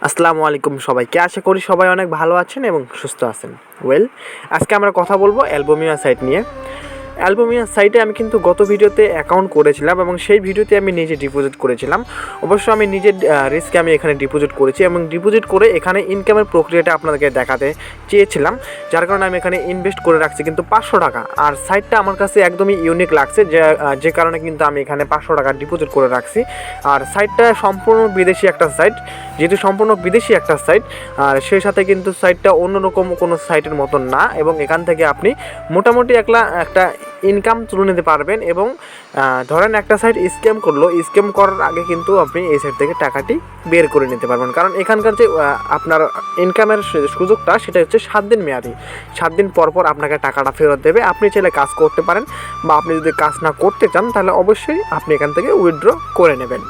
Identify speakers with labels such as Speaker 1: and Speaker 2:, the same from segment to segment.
Speaker 1: আসসালামু আলাইকুম সবাইকে। আশা করি সবাই অনেক ভালো আছেন এবং সুস্থ আছেন। আজকে আমরা কথা বলবো অ্যালবুমিয়া সাইট নিয়ে। অ্যালবুমিয়া সাইটে আমি কিন্তু গত ভিডিওতে অ্যাকাউন্ট করেছিলাম এবং সেই ভিডিওতে আমি নিজে ডিপোজিট করেছিলাম। অবশ্য আমি নিজের রিস্কে আমি এখানে ডিপোজিট করেছি এবং ডিপোজিট করে এখানে ইনকামের প্রক্রিয়াটা আপনাদেরকে দেখাতে চেয়েছিলাম, যার কারণে আমি এখানে ইনভেস্ট করে রাখছি কিন্তু 500 টাকা। আর সাইটটা আমার কাছে একদমই ইউনিক লাগছে, যে কারণে কিন্তু আমি এখানে 500 টাকা ডিপোজিট করে রাখছি। আর সাইটটা সম্পূর্ণ বিদেশি একটা সাইট, যেহেতু সম্পূর্ণ বিদেশি একটা সাইট, আর সেই সাথে কিন্তু সাইটটা অন্যরকম কোনো সাইটের মতন না, এবং এখান থেকে আপনি মোটামুটি একটা ইনকাম তুলে নিতে পারবেন। এবং ধরেন একটা সাইট স্ক্যাম করলো, স্ক্যাম করার আগে কিন্তু আপনি এই সাইট থেকে টাকাটি বের করে নিতে পারবেন, কারণ এখানকার যে আপনার ইনকামের সুযোগটা সেটা হচ্ছে 7 দিন মেয়াদি। 7 দিন পর পর আপনাকে টাকাটা ফেরত দেবে। আপনি চাইলে কাজ করতে পারেন, বা আপনি যদি কাজ না করতে চান তাহলে অবশ্যই আপনি এখান থেকে উইথড্র করে নেবেন।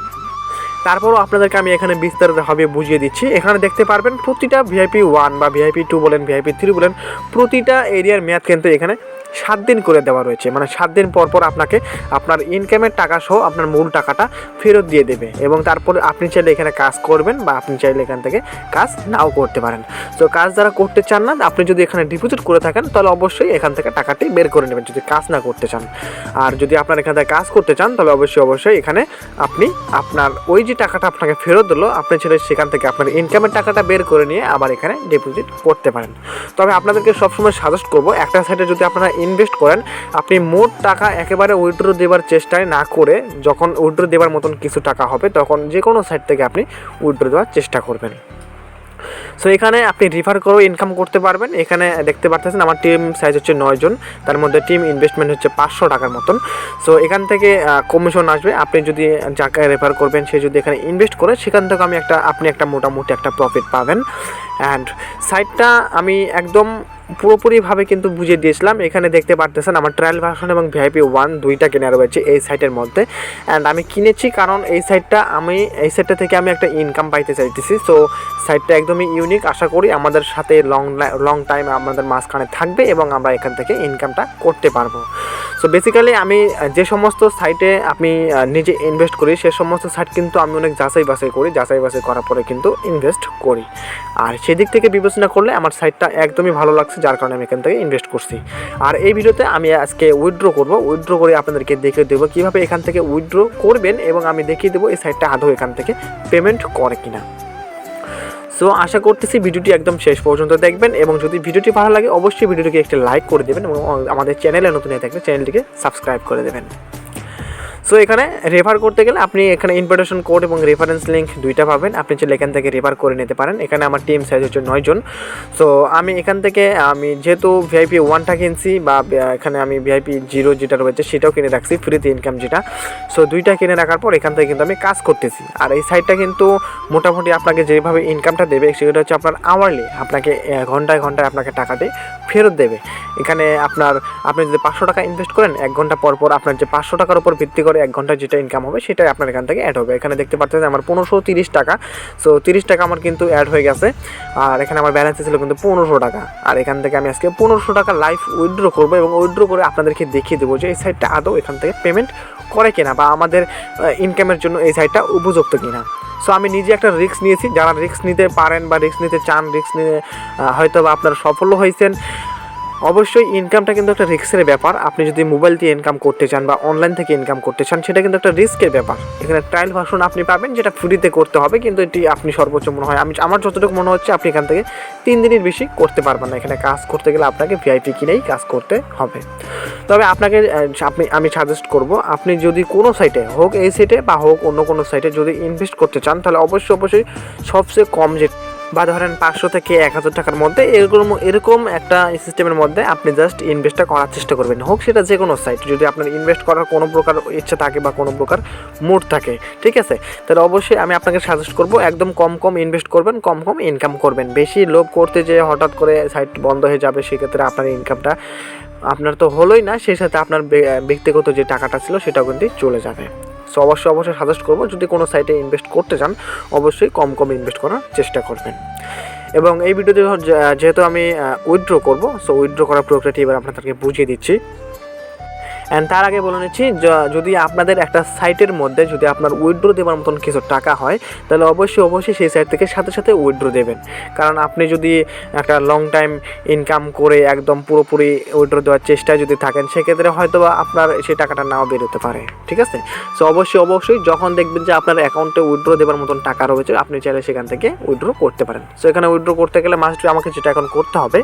Speaker 1: তারপরও আপনাদেরকে আমি এখানে বিস্তারিতভাবে বুঝিয়ে দিচ্ছি। এখানে দেখতে পারবেন প্রতিটা VIP 1 বা VIP 2 বলেন, VIP 3 বলেন, প্রতিটা এরিয়ার মেয়াদ কিন্তু এখানে 7 দিন করে দেওয়া রয়েছে। মানে 7 দিন পর পর আপনাকে আপনার ইনকামের টাকা সহ আপনার মূল টাকাটা ফেরত দিয়ে দেবে। এবং তারপরে আপনি চাইলে এখানে কাজ করবেন, বা আপনি চাইলে এখান থেকে কাজ নাও করতে পারেন। তো কাজ যারা করতে চান না, আপনি যদি এখানে ডিপোজিট করে থাকেন তাহলে অবশ্যই এখান থেকে টাকাটি বের করে নেবেন যদি কাজ না করতে চান। আর যদি আপনার এখান থেকে কাজ করতে চান তাহলে অবশ্যই এখানে আপনি আপনার ওই যে টাকাটা আপনাকে ফেরত দিলো, আপনি চাইলে সেখান থেকে আপনার ইনকামের টাকাটা বের করে নিয়ে আবার এখানে ডিপোজিট করতে পারেন। তবে আপনাদেরকে সবসময় সাজেস্ট করবো, একটা সাইটে যদি আপনারা ইনভেস্ট করেন, আপনি মোট টাকা একেবারে উইথড্র দেওয়ার চেষ্টায় না করে, যখন উইথড্র দেওয়ার মতন কিছু টাকা হবে তখন যে কোনো সাইট থেকে আপনি উইথড্র দেওয়ার চেষ্টা করবেন। সো এখানে আপনি রিফার করেও ইনকাম করতে পারবেন। এখানে দেখতে পাচ্ছেন আমার টিম সাইজ হচ্ছে 9 জন, তার মধ্যে টিম ইনভেস্টমেন্ট হচ্ছে 500 টাকার মতন। সো এখান থেকে কমিশন আসবে। আপনি যদি যাকে রেফার করবেন সে যদি এখানে ইনভেস্ট করে, সেখান থেকে আপনি একটা মোটামুটি একটা প্রফিট পাবেন। অ্যান্ড সাইটটা আমি একদম পুরোপুরিভাবে কিন্তু বুঝিয়ে দিয়েছিলাম। এখানে দেখতে পারতেছেন আমার ট্রায়াল ভার্সন এবং VIP 1 দুইটা কেনা রয়েছে এই সাইটের মধ্যে। অ্যান্ড আমি কিনেছি কারণ এই সাইটটা থেকে আমি একটা ইনকাম পাইতে চাইতেছি। সো সাইটটা একদমই ইউনিক। আশা করি আমাদের সাথে লং টাইম আমাদের মাঝখানে থাকবে এবং আমরা এখান থেকে ইনকামটা করতে পারবো। সো বেসিক্যালি আমি যে সমস্ত সাইটে আমি নিজে ইনভেস্ট করি, সে সমস্ত সাইট কিন্তু আমি অনেক যাচাই বাছাই করার পরে কিন্তু ইনভেস্ট করি। আর সেদিক থেকে বিবেচনা করলে আমার সাইটটা একদমই ভালো লাগছে, যার কারণে আমি এখান থেকে ইনভেস্ট করছি। আর এই ভিডিওতে আমি আজকে উইথড্র করে আপনাদেরকে দেখিয়ে দেবো কীভাবে এখান থেকে উইথড্র করবেন, এবং আমি দেখিয়ে দেবো এই সাইটটা আদৌ এখান থেকে পেমেন্ট করে কিনা। সো আশা করতেছি ভিডিওটি একদম শেষ পর্যন্ত দেখবেন, এবং যদি ভিডিওটি ভালো লাগে অবশ্যই ভিডিওটিকে একটা লাইক করে দেবেন, এবং আমাদের চ্যানেলে নতুন হয়ে থাকলে চ্যানেলটিকে সাবস্ক্রাইব করে দেবেন। সো এখানে রেফার করতে গেলে আপনি এখানে ইনভিটেশন কোড এবং রেফারেন্স লিঙ্ক দুইটা পাবেন। আপনি চাইলে এখান থেকে রেফার করে নিতে পারেন। এখানে আমার টিম সাইজ হচ্ছে 9 জন। সো আমি এখান থেকে যেহেতু VIP 1টা কিনছি, বা এখানে আমি VIP 0 যেটা রয়েছে সেটাও কিনে রাখছি, ফ্রিতে ইনকাম যেটা। সো দুইটা কিনে রাখার পর এখান থেকে কিন্তু আমি কাজ করতেছি। আর এই সাইটটা কিন্তু মোটামুটি আপনাকে যেভাবে ইনকামটা দেবে সেটা হচ্ছে আপনার আওয়ারলি, আপনাকে ঘন্টায় আপনাকে টাকাটি ফেরত দেবে। এখানে আপনি যদি 500 টাকা ইনভেস্ট করেন, 1 ঘন্টা পর পর আপনার যে 500 টাকার উপর ভিত্তি করে 1 ঘন্টায় যেটা ইনকাম হবে সেটাই আপনার এখান থেকে অ্যাড হবে। এখানে দেখতে পাচ্ছেন আমার 1530 টাকা। সো 30 টাকা আমার কিন্তু অ্যাড হয়ে গেছে। আর এখানে আমার ব্যালেন্স ছিল কিন্তু 1500 টাকা। আর এখান থেকে আমি আজকে 1500 টাকা লাইভ উইথড্র করবো, এবং উইথড্র করে আপনাদেরকে দেখিয়ে দেবো যে এই সাইটটা আদৌ এখান থেকে পেমেন্ট করে কিনা, বা আমাদের ইনকামের জন্য এই সাইটটা উপযুক্ত কিনা। সো আমি নিজে একটা রিস্ক নিয়েছি। যারা রিস্ক নিতে পারেন বা রিস্ক নিতে চান, রিস্ক নিয়ে হয়তো বা আপনারা সফলও হয়েছেন, অবশ্যই ইনকামটা কিন্তু একটা রিস্কের ব্যাপার। আপনি যদি মোবাইল দিয়ে ইনকাম করতে চান বা অনলাইন থেকে ইনকাম করতে চান, সেটা কিন্তু একটা রিস্কের ব্যাপার। এখানে ট্রায়াল ভার্সন আপনি পাবেন, যেটা ফ্রিতে করতে হবে, কিন্তু এটি আপনি সর্বোচ্চ মনে হয় আমার যতটুকু মনে হচ্ছে আপনি এখান থেকে 3 দিনের বেশি করতে পারবেন না। এখানে কাজ করতে গেলে আপনাকে VIP কিনেই কাজ করতে হবে। তবে আমি সাজেস্ট করব, আপনি যদি কোনো সাইটে হোক, এই সাইটে বা হোক অন্য কোনো সাইটে যদি ইনভেস্ট করতে চান, তাহলে অবশ্যই সবচেয়ে কম যে বা ধরেন 500 থেকে 1000 টাকার মধ্যে এরকম একটা সিস্টেমের মধ্যে আপনি জাস্ট ইনভেস্টটা করার চেষ্টা করবেন। হোক সেটা যে কোনো সাইট, যদি আপনার ইনভেস্ট করার কোনো প্রকার ইচ্ছা থাকে বা কোনো প্রকার মুড থাকে, ঠিক আছে, তাহলে অবশ্যই আমি আপনাকে সাজেস্ট করব একদম কম ইনভেস্ট করবেন, কম ইনকাম করবেন। বেশি লোভ করতে যে হঠাৎ করে সাইট বন্ধ হয়ে যাবে, সেক্ষেত্রে আপনার ইনকামটা আপনার তো হলোই না, সেই সাথে আপনার ব্যক্তিগত যে টাকাটা ছিল সেটাও কিন্তু চলে যাবে। সো অবশ্যই সাজেস্ট করবো, যদি কোনো সাইটে ইনভেস্ট করতে চান অবশ্যই কম ইনভেস্ট করার চেষ্টা করবেন। এবং এই ভিডিওতে যেহেতু আমি উইথড্র করবো, সো উইথড্র করার প্রক্রিয়াটি এবার আপনাদেরকে বুঝিয়ে দিচ্ছি। অ্যান্ড তার আগে বলে নিচ্ছি, যদি আপনাদের একটা সাইটের মধ্যে যদি আপনার উইথড্র দেওয়ার মতন কিছু টাকা হয়, তাহলে অবশ্যই সেই সাইট থেকে সাথে সাথে উইথড্র দেবেন। কারণ আপনি যদি একটা লং টাইম ইনকাম করে একদম পুরোপুরি উইথড্র দেওয়ার চেষ্টায় যদি থাকেন, সেক্ষেত্রে হয়তো বা আপনার সেই টাকাটা নাও বেরোতে পারে, ঠিক আছে? সো অবশ্যই যখন দেখবেন যে আপনার অ্যাকাউন্টে উইথড্র দেওয়ার মতন টাকা রয়েছে, আপনি চাইলে সেখান থেকে উইথড্র করতে পারেন। সো এখানে উইথড্র করতে গেলে আমাকে যেটা এখন করতে হবে,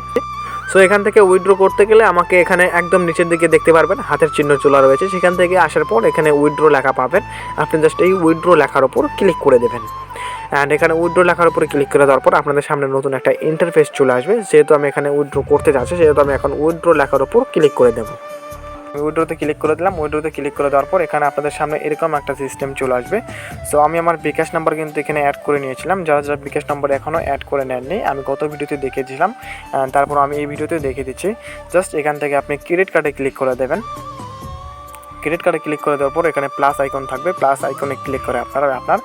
Speaker 1: সো এখান থেকে উইথড্র করতে গেলে আমাকে এখানে একদম নিচের দিকে দেখতে পারবেন হাতের চিহ্ন চলা রয়েছে, সেখান থেকে আসার পর এখানে উইথড্র লেখা পাবেন। আপনি জাস্ট এই উইথড্র লেখার ওপর ক্লিক করে দেবেন। অ্যান্ড এখানে উইথড্র লেখার উপরে ক্লিক করে দেওয়ার পর আপনাদের সামনে নতুন একটা ইন্টারফেস চলে আসবে। যেহেতু আমি এখানে উইথড্র করতে যাচ্ছি, সেহেতু আমি এখন উইথড্র লেখার উপর ক্লিক করে দেবো। উইথড্রোতে ক্লিক করে দিলাম। উইথড্রোতে ক্লিক করে দেওয়ার পর এখানে আপনাদের সামনে এরকম একটা সিস্টেম চলে আসবে। সো আমি আমার বিকাশ নাম্বার কিন্তু এখানে অ্যাড করে নিয়েছিলাম। যারা বিকাশ নাম্বার এখনও অ্যাড করে নেননি, আমি গত ভিডিওতে দেখিয়েছিলাম, তারপর আমি এই ভিডিওতে দেখিয়ে দিচ্ছি। জাস্ট এখান থেকে আপনি ক্রেডিট কার্ডে ক্লিক করে দেবেন। ক্রেডিট কার্ডে ক্লিক করে দেওয়ার পর এখানে প্লাস আইকন থাকবে, প্লাস আইকনে ক্লিক করে আপনার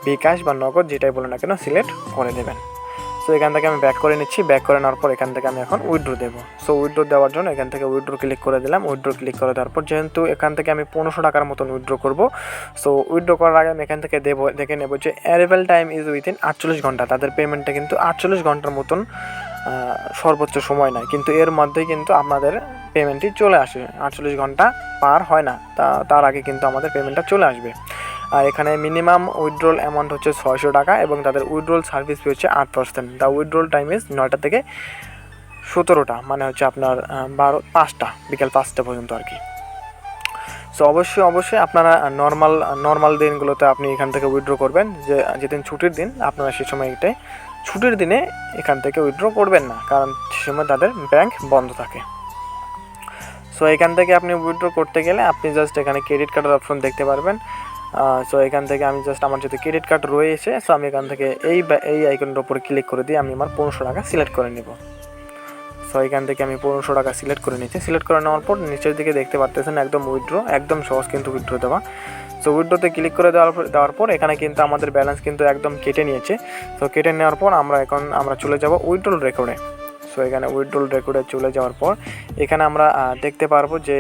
Speaker 1: বিকাশ বা নগদ যেটাই বলে না কেন সিলেক্ট করে দেবেন। সো এখান থেকে আমি ব্যাক করে নিচ্ছি। ব্যাক করে নেওয়ার পর এখান থেকে আমি এখন উইথড্র দেবো। সো উইথড্র দেওয়ার জন্য এখান থেকে উইথড্র ক্লিক করে দিলাম। উইথড্র ক্লিক করে দেওয়ার পর যেহেতু এখান থেকে আমি 1500 টাকার মতন উইথড্র করবো, সো উইথড্র করার আগে আমি এখান থেকে দেখে নেবো যে অ্যারাইভাল টাইম ইজ উইথিন 48 ঘন্টা। তাদের পেমেন্টটা কিন্তু 48 ঘন্টার মতন সর্বোচ্চ সময় নয়, কিন্তু এর মধ্যেই কিন্তু আমাদের পেমেন্টটি চলে আসে। 48 ঘন্টা পার হয় না, তার আগে কিন্তু আমাদের পেমেন্টটা চলে আসবে। আর এখানে মিনিমাম উইথড্রল অ্যামাউন্ট হচ্ছে 600 টাকা এবং তাদের উইথড্রল সার্ভিস ফি হচ্ছে 8%। দ্য উইথড্রল টাইম ইজ 9টা থেকে 17টা, মানে হচ্ছে আপনার 5টা, বিকেল 5টা পর্যন্ত আর কি। সো অবশ্যই আপনারা নর্মাল দিনগুলোতে আপনি এখান থেকে উইথড্র করবেন। যেদিন ছুটির দিন আপনারা সেই সময় ছুটির দিনে এখান থেকে উইথড্র করবেন না, কারণ সে সময় তাদের ব্যাংক বন্ধ থাকে। সো এখান থেকে আপনি উইথড্র করতে গেলে আপনি জাস্ট এখানে ক্রেডিট কার্ডের অপশন দেখতে পারবেন। সো এখান থেকে আমি জাস্ট আমার যদি ক্রেডিট কার্ড রয়েছে, সো আমি এখান থেকে এই আইকনের উপর ক্লিক করে দিয়ে আমি আমার 1500 টাকা সিলেক্ট করে নেব। সো এখান থেকে আমি 1500 টাকা সিলেক্ট করে নিচ্ছি। সিলেক্ট করে নেওয়ার পর নিচের দিকে দেখতে পারতেছেন একদম উইথড্র, একদম সহজ কিন্তু উইথড্র দেওয়া। সো উইথড্রতে ক্লিক করে দেওয়ার পর এখানে কিন্তু আমাদের ব্যালেন্স কিন্তু একদম কেটে নিয়েছে। সো কেটে নেওয়ার পর আমরা চলে যাব উইথড্রল রেকর্ডে। সো এখানে উইথড্রল রেকর্ডে চলে যাওয়ার পর এখানে আমরা দেখতে পারবো যে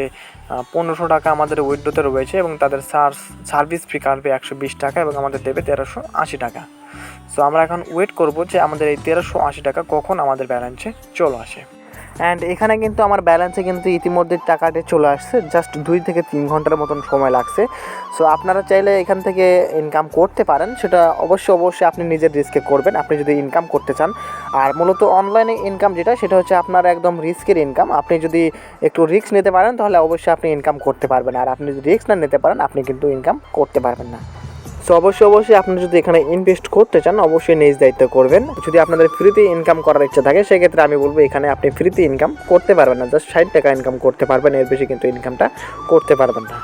Speaker 1: 1500 টাকা আমাদের উইথড্রোতে রয়েছে এবং তাদের সার্ভিস ফি কাটবে 120 টাকা এবং আমাদের দেবে 1380 টাকা। সো আমরা এখন ওয়েট করব যে আমাদের এই 1380 টাকা কখন আমাদের ব্যালেন্সে চলে আসে। অ্যান্ড এখানে কিন্তু আমার ব্যালেন্সে কিন্তু ইতিমধ্যে টাকাটা চলে আসছে, জাস্ট 2 থেকে 3 ঘন্টার মতন সময় লাগছে। সো আপনারা চাইলে এখান থেকে ইনকাম করতে পারেন, সেটা অবশ্যই আপনি নিজের রিস্কে করবেন আপনি যদি ইনকাম করতে চান। আর মূলত অনলাইনে ইনকাম সেটা হচ্ছে আপনার একদম রিস্কের ইনকাম। আপনি যদি একটু রিস্ক নিতে পারেন তাহলে অবশ্যই আপনি ইনকাম করতে পারবেন, আর আপনি যদি রিস্ক না নিতে পারেন আপনি কিন্তু ইনকাম করতে পারবেন না। সো অবশ্যই আপনি যদি এখানে ইনভেস্ট করতে চান অবশ্যই নিজ দায়িত্ব করবেন। যদি আপনাদের ফ্রিতে ইনকাম করার ইচ্ছা থাকে সেক্ষেত্রে আমি বলবো এখানে আপনি ফ্রিতে ইনকাম করতে পারবেন না, জাস্ট 60 টাকা ইনকাম করতে পারবেন, এর বেশি কিন্তু ইনকামটা করতে পারবেন না।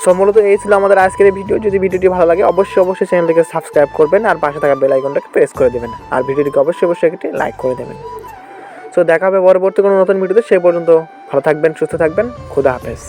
Speaker 1: সো মূলত এই ছিল আমাদের আজকের ভিডিও। যদি ভিডিওটি ভালো লাগে অবশ্যই চ্যানেলটিকে সাবস্ক্রাইব করবেন আর পাশে থাকা বেল আইকনটাকে প্রেস করে দেবেন, আর ভিডিওটিকে অবশ্যই একটি লাইক করে দেবেন। সো দেখা হবে পরবর্তী কোনো নতুন ভিডিওতে। সেই পর্যন্ত ভালো থাকবেন, সুস্থ থাকবেন, খোদা হাফেজ।